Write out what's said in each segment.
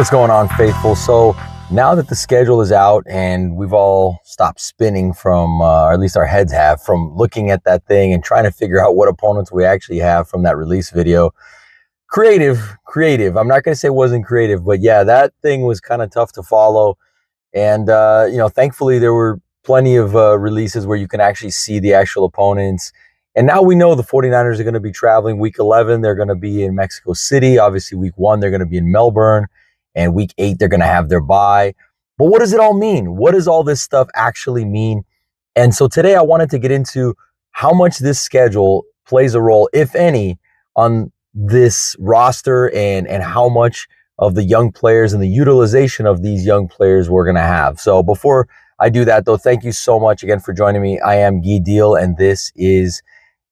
What's going on, faithful? So now that the schedule is out and we've all stopped spinning from, or at least our heads have, from looking at that thing and trying to figure out what opponents we actually have from that release video. Creative. I'm not going to say it wasn't creative, but yeah, that thing was kind of tough to follow. And, thankfully there were plenty of releases where you can actually see the actual opponents. And now we know the 49ers are going to be traveling week 11. They're going to be in Mexico City. Obviously, week 1, they're going to be in Melbourne. And week 8, they're going to have their bye. But what does it all mean? What does all this stuff actually mean? And so today I wanted to get into how much this schedule plays a role, if any, on this roster and how much of the young players and the utilization of these young players we're going to have. So before I do that, though, thank you so much again for joining me. I am Guy Deal, and this is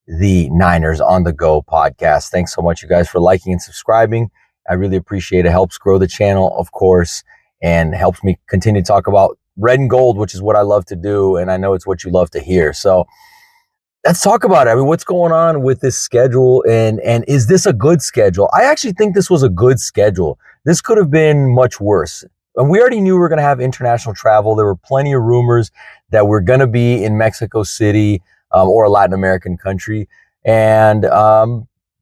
the Niners on the Go podcast. Thanks so much, you guys, for liking and subscribing. I really appreciate it. Helps grow the channel, of course, and helps me continue to talk about red and gold, which is what I love to do, and I know it's what you love to hear. So let's talk about it. I mean, what's going on with this schedule, and is this a good schedule? I actually think this was a good schedule. This could have been much worse. And we already knew we were going to have international travel. There were plenty of rumors that we're going to be in Mexico City or a Latin American country. And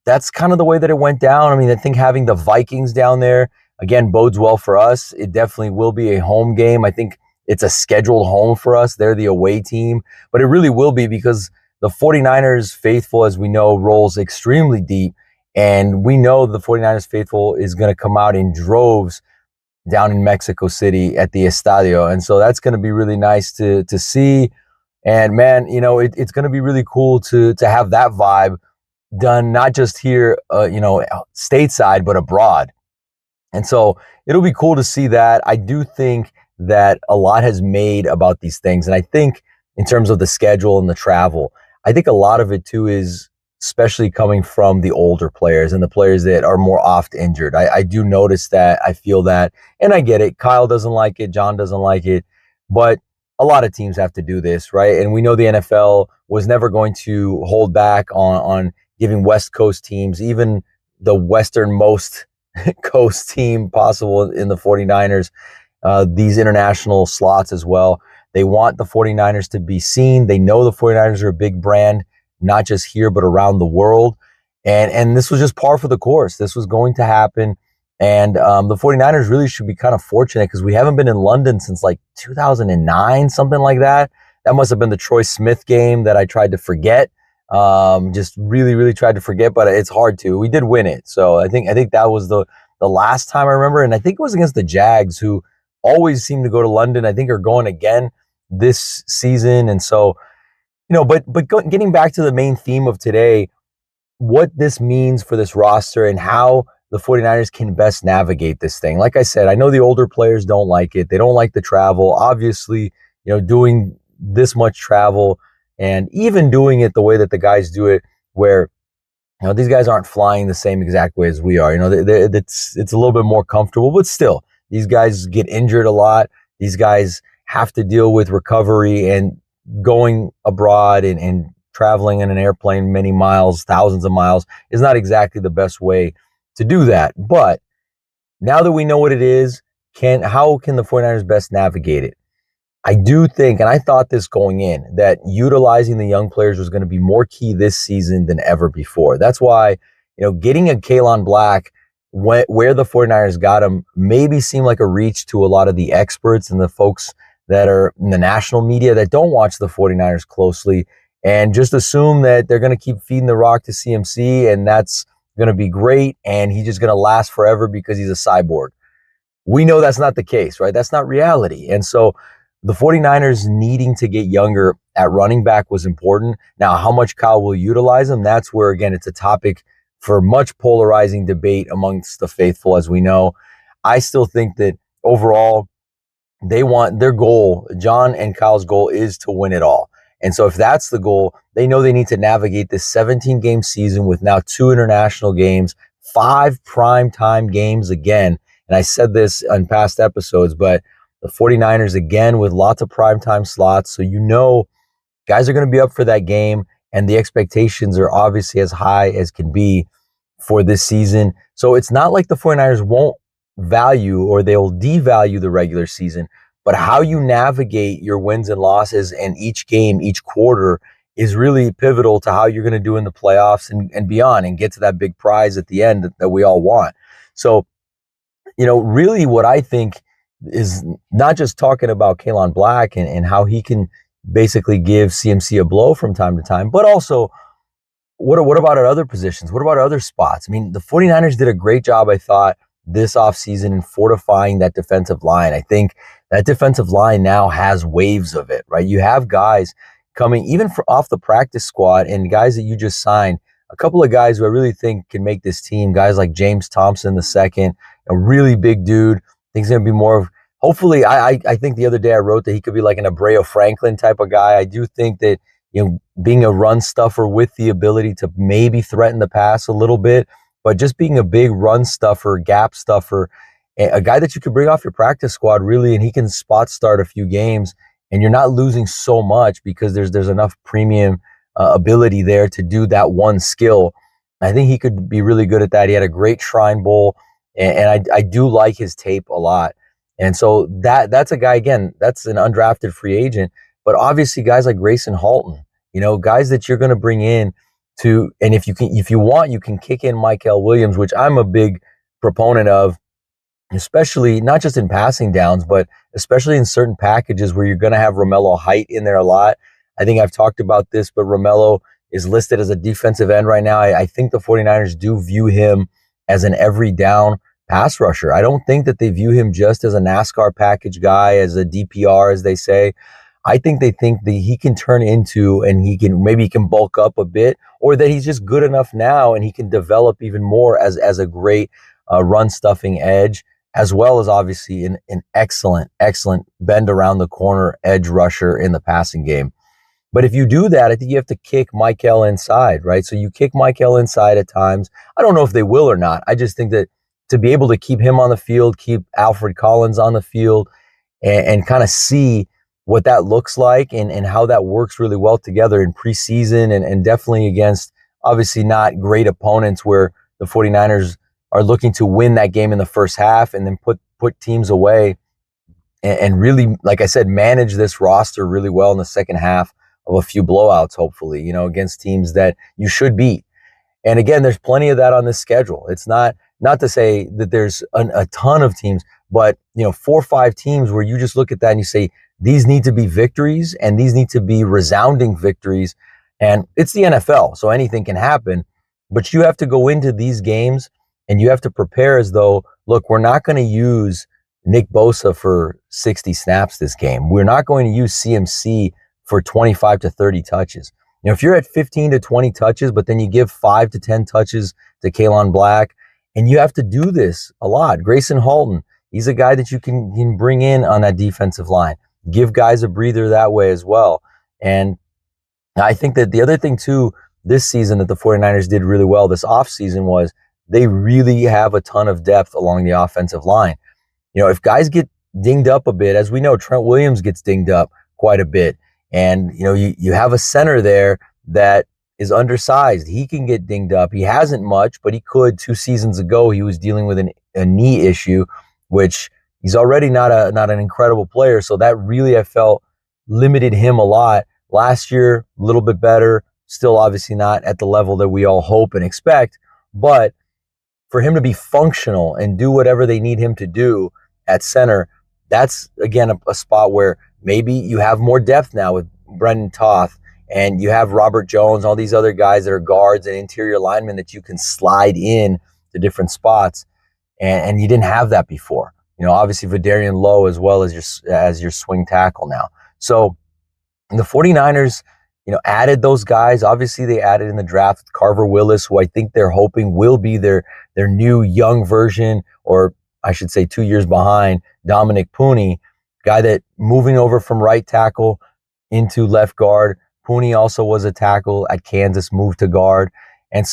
that's kind of the way that it went down. I mean, I think having the Vikings down there, again, bodes well for us. It definitely will be a home game. I think it's a scheduled home for us. They're the away team. But it really will be because the 49ers faithful, as we know, rolls extremely deep. And we know the 49ers faithful is going to come out in droves down in Mexico City at the Estadio. And so that's going to be really nice to see. And man, it's going to be really cool to have that vibe done, not just here, stateside, but abroad. And so it'll be cool to see that. I do think that a lot has made about these things. And I think in terms of the schedule and the travel, I think a lot of it too is especially coming from the older players and the players that are more oft injured. I do notice that. I feel that, and I get it. Kyle doesn't like it. John doesn't like it, but a lot of teams have to do this, right? And we know the NFL was never going to hold back on giving West Coast teams, even the westernmost coast team possible in the 49ers, these international slots as well. They want the 49ers to be seen. They know the 49ers are a big brand, not just here, but around the world. And this was just par for the course. This was going to happen. And the 49ers really should be kind of fortunate because we haven't been in London since like 2009, something like that. That must have been the Troy Smith game that I tried to forget. Just really, really tried to forget, but it's hard to. We did win it. So I think that was the last time I remember. And I think it was against the Jags, who always seem to go to London. I think are going again this season. And so, getting back to the main theme of today, what this means for this roster and how the 49ers can best navigate this thing. Like I said, I know the older players don't like it. They don't like the travel. Obviously, doing this much travel and even doing it the way that the guys do it, where, these guys aren't flying the same exact way as we are. It's a little bit more comfortable, but still, these guys get injured a lot. These guys have to deal with recovery, and going abroad and traveling in an airplane many miles, thousands of miles, is not exactly the best way to do that. But now that we know what it is, how can the 49ers best navigate it? I do think, and I thought this going in, that utilizing the young players was going to be more key this season than ever before. That's why, getting a Kalen Black where the 49ers got him maybe seemed like a reach to a lot of the experts and the folks that are in the national media that don't watch the 49ers closely and just assume that they're going to keep feeding the rock to CMC and that's going to be great and he's just going to last forever because he's a cyborg. We know that's not the case, right? That's not reality. And so the 49ers needing to get younger at running back was important. Now, how much Kyle will utilize him, that's where, again, it's a topic for much polarizing debate amongst the faithful, as we know. I still think that overall, they want their goal, John and Kyle's goal, is to win it all. And so if that's the goal, they know they need to navigate this 17-game season with now 2 international games, 5 primetime games again. And I said this on past episodes, but the 49ers, again, with lots of primetime slots. So guys are going to be up for that game, and the expectations are obviously as high as can be for this season. So it's not like the 49ers won't value or they'll devalue the regular season, but how you navigate your wins and losses and each game, each quarter is really pivotal to how you're going to do in the playoffs and beyond and get to that big prize at the end that we all want. So, really what I think is not just talking about Kaelon Black and how he can basically give CMC a blow from time to time, but also what about at other positions? What about other spots? I mean, the 49ers did a great job, I thought, this offseason in fortifying that defensive line. I think that defensive line now has waves of it, right? You have guys coming even off the practice squad and guys that you just signed, a couple of guys who I really think can make this team, guys like James Thompson II, a really big dude. I think he's going to be more of, hopefully, I think the other day I wrote that he could be like an Abreu Franklin type of guy. I do think that, being a run stuffer with the ability to maybe threaten the pass a little bit, but just being a big run stuffer, gap stuffer, a guy that you could bring off your practice squad really, and he can spot start a few games, and you're not losing so much because there's enough premium ability there to do that one skill. I think he could be really good at that. He had a great Shrine Bowl, and I do like his tape a lot. And so that's a guy, again, that's an undrafted free agent, but obviously guys like Grayson Halton, guys that you're going to bring in to, and if you want, you can kick in Mykel Williams, which I'm a big proponent of, especially not just in passing downs, but especially in certain packages where you're going to have Romello Height in there a lot. I think I've talked about this, but Romello is listed as a defensive end right now. I think the 49ers do view him as an every down pass rusher. I don't think that they view him just as a NASCAR package guy, as a DPR, as they say. I think they think that he can turn into, and he can bulk up a bit, or that he's just good enough now and he can develop even more as a great run stuffing edge, as well as obviously an excellent bend around the corner edge rusher in the passing game. But if you do that, I think you have to kick Mykel inside, right? So you kick Mykel inside at times. I don't know if they will or not. I just think that to be able to keep him on the field, keep Alfred Collins on the field, and kind of see what that looks like and how that works really well together in preseason and definitely against obviously not great opponents where the 49ers are looking to win that game in the first half and then put teams away and really, like I said, manage this roster really well in the second half of a few blowouts, hopefully, against teams that you should beat. And again, there's plenty of that on this schedule. It's not to say that there's a ton of teams, but 4 or 5 teams where you just look at that and you say, these need to be victories and these need to be resounding victories. And it's the NFL, so anything can happen, but you have to go into these games and you have to prepare as though, look, we're not going to use Nick Bosa for 60 snaps this game. We're not going to use CMC for 25 to 30 touches. If you're at 15 to 20 touches, but then you give 5 to 10 touches to Kaelon Black, and you have to do this a lot. Grayson Halton, he's a guy that you can bring in on that defensive line. Give guys a breather that way as well. And I think that the other thing too, this season that the 49ers did really well this offseason was they really have a ton of depth along the offensive line. If guys get dinged up a bit, as we know, Trent Williams gets dinged up quite a bit. And, you have a center there that is undersized. He can get dinged up. He hasn't much, but he could. 2 seasons ago, he was dealing with a knee issue, which he's already not an incredible player. So that really, I felt, limited him a lot. Last year, a little bit better. Still obviously not at the level that we all hope and expect. But for him to be functional and do whatever they need him to do at center, that's, again, a spot where maybe you have more depth now with Brendan Toth and you have Robert Jones, all these other guys that are guards and interior linemen that you can slide in to different spots. And you didn't have that before. Obviously Vidarian Lowe as well as your swing tackle now. So the 49ers, added those guys. Obviously they added in the draft Carver Willis, who I think they're hoping will be their new young version, or I should say 2 years behind Dominic Pooney, guy that moving over from right tackle into left guard. Pooney also was a tackle at Kansas, moved to guard. And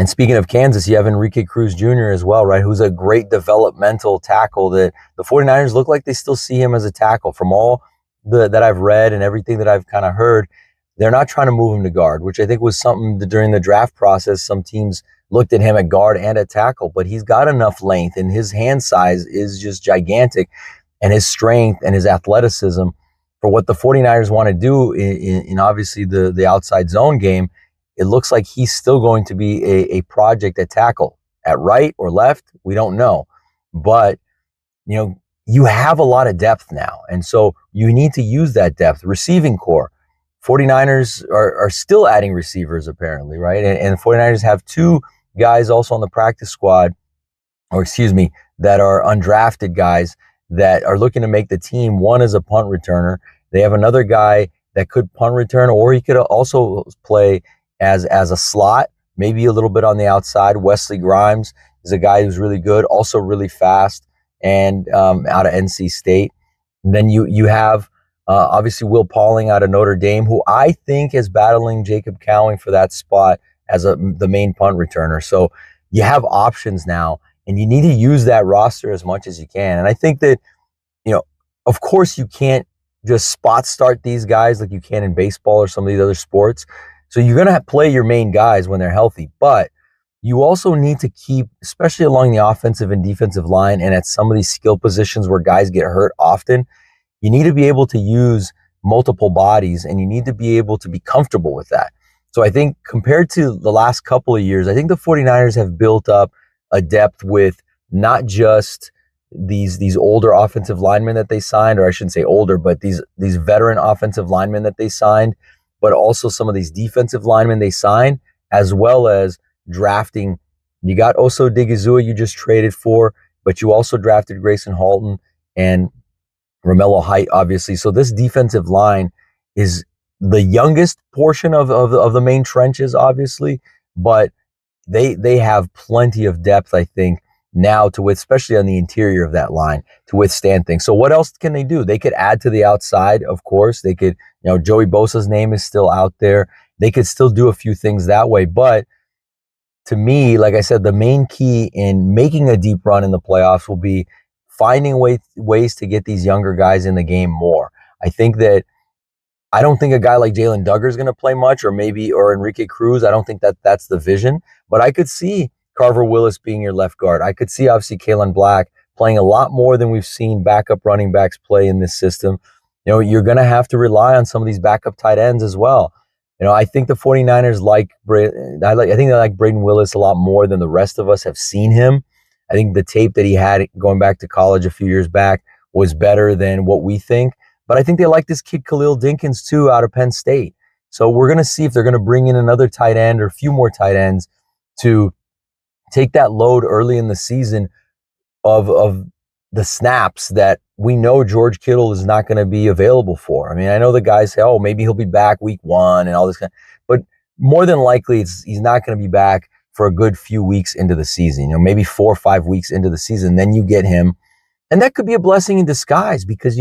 speaking of Kansas, you have Enrique Cruz Jr. as well, right? Who's a great developmental tackle that the 49ers look like they still see him as a tackle. From all that I've read and everything that I've kind of heard, they're not trying to move him to guard, which I think was something that during the draft process, some teams looked at him at guard and at tackle, but he's got enough length and his hand size is just gigantic, and his strength and his athleticism for what the 49ers want to do in obviously the outside zone game. It looks like he's still going to be a project at tackle. At right or left, we don't know. But, you have a lot of depth now. And so you need to use that depth. Receiving core. 49ers are still adding receivers, apparently, right? And 49ers have two guys also on the practice squad, that are undrafted guys that are looking to make the team. One is a punt returner. They have another guy that could punt return, or he could also play as a slot, maybe a little bit on the outside. Wesley Grimes is a guy who's really good, also really fast, and out of NC State. And then you have obviously Will Pauling out of Notre Dame, who I think is battling Jacob Cowing for that spot as the main punt returner. So you have options now, and you need to use that roster as much as you can. And I think that, of course you can't just spot start these guys like you can in baseball or some of these other sports. So you're going to play your main guys when they're healthy, but you also need to keep, especially along the offensive and defensive line and at some of these skill positions where guys get hurt often, you need to be able to use multiple bodies, and you need to be able to be comfortable with that. So I think compared to the last couple of years, I think the 49ers have built up a depth with not just these older offensive linemen that they signed, or I shouldn't say older, but these veteran offensive linemen that they signed, but also some of these defensive linemen they signed, as well as drafting. You got Oso Digizua you just traded for, but you also drafted Grayson Halton and Romello Height, obviously. So this defensive line is the youngest portion of the main trenches, obviously, but they have plenty of depth, I think, now especially on the interior of that line, to withstand things. So what else can they do? They could add to the outside, of course. They could, Joey Bosa's name is still out there. They could still do a few things that way. But to me, like I said, the main key in making a deep run in the playoffs will be finding ways to get these younger guys in the game more. I don't think a guy like Jalen Duggar is going to play much, or Enrique Cruz. I don't think that's the vision. But I could see Carver Willis being your left guard. I could see, obviously, Kalen Black playing a lot more than we've seen backup running backs play in this system. You're going to have to rely on some of these backup tight ends as well. I think the 49ers I think they like Braden Willis a lot more than the rest of us have seen him. I think the tape that he had going back to college a few years back was better than what we think. But I think they like this kid Khalil Dinkins too out of Penn State. So we're going to see if they're going to bring in another tight end or a few more tight ends to take that load early in the season of the snaps that we know George Kittle is not going to be available for. I mean, I know the guys say, oh, maybe he'll be back week 1 and all this but more than likely he's not going to be back for a good few weeks into the season, maybe 4 or 5 weeks into the season. Then you get him. And that could be a blessing in disguise because,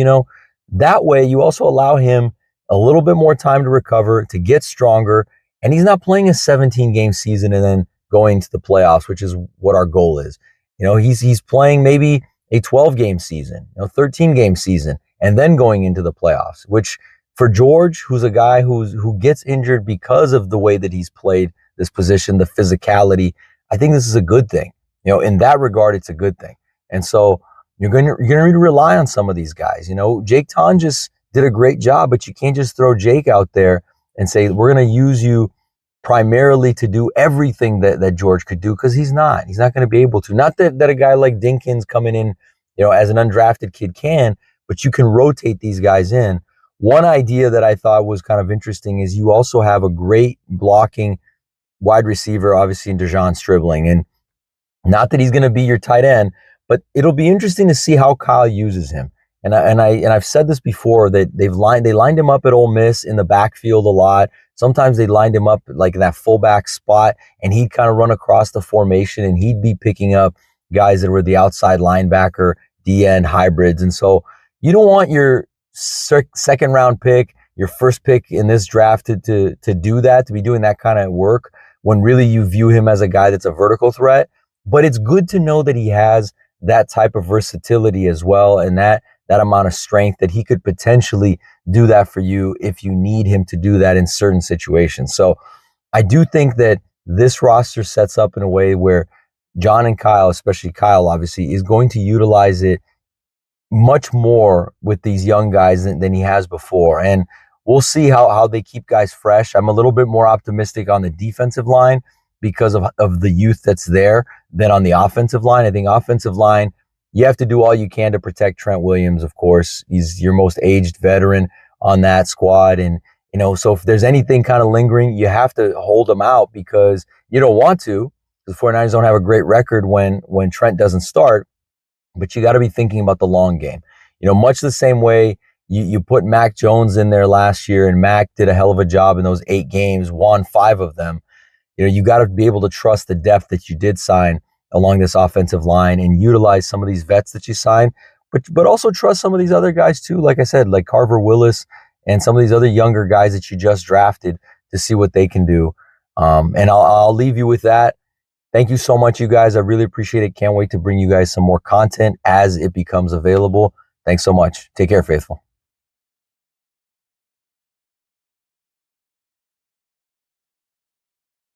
that way you also allow him a little bit more time to recover, to get stronger. And he's not playing a 17-game season and then going to the playoffs, which is what our goal is. He's playing maybe a 12-game season, 13-game season, and then going into the playoffs, which for George, who's a guy who gets injured because of the way that he's played this position, the physicality, I think this is a good thing. In that regard, it's a good thing. And so you're going to need to rely on some of these guys. Jake Tonjes did a great job, but you can't just throw Jake out there and say, we're going to use you primarily to do everything that George could do, because he's not going to be able to. Not that a guy like Dinkins coming in, as an undrafted kid can, but you can rotate these guys in. One idea that I thought was kind of interesting is you also have a great blocking wide receiver, obviously, in Dejon Stribling. And not that he's going to be your tight end, but it'll be interesting to see how Kyle uses him. And I've said this before, that they lined him up at Ole Miss in the backfield a lot. Sometimes they lined him up like in that fullback spot, and he'd kind of run across the formation, and he'd be picking up guys that were the outside linebacker, D-end hybrids. And so you don't want your second round pick, your first pick in this draft to do that, to be doing that kind of work, when really you view him as a guy that's a vertical threat. But it's good to know that he has that type of versatility as well, and that amount of strength that he could potentially do that for you if you need him to do that in certain situations. So I do think that this roster sets up in a way where John and Kyle, especially Kyle, obviously, is going to utilize it much more with these young guys than he has before. And we'll see how they keep guys fresh. I'm a little bit more optimistic on the defensive line because of the youth that's there than on the offensive line. I think offensive line, you have to do all you can to protect Trent Williams, of course. He's your most aged veteran on that squad. And, so if there's anything kind of lingering, you have to hold him out because you don't want to. The 49ers don't have a great record when Trent doesn't start, but you got to be thinking about the long game. Much the same way you put Mac Jones in there last year, and Mac did a hell of a job in those 8 games, won 5 of them. You got to be able to trust the depth that you did sign along this offensive line and utilize some of these vets that you signed, but also trust some of these other guys too. Like I said, like Carver Willis and some of these other younger guys that you just drafted to see what they can do. And I'll leave you with that. Thank you so much, you guys. I really appreciate it. Can't wait to bring you guys some more content as it becomes available. Thanks so much. Take care, Faithful.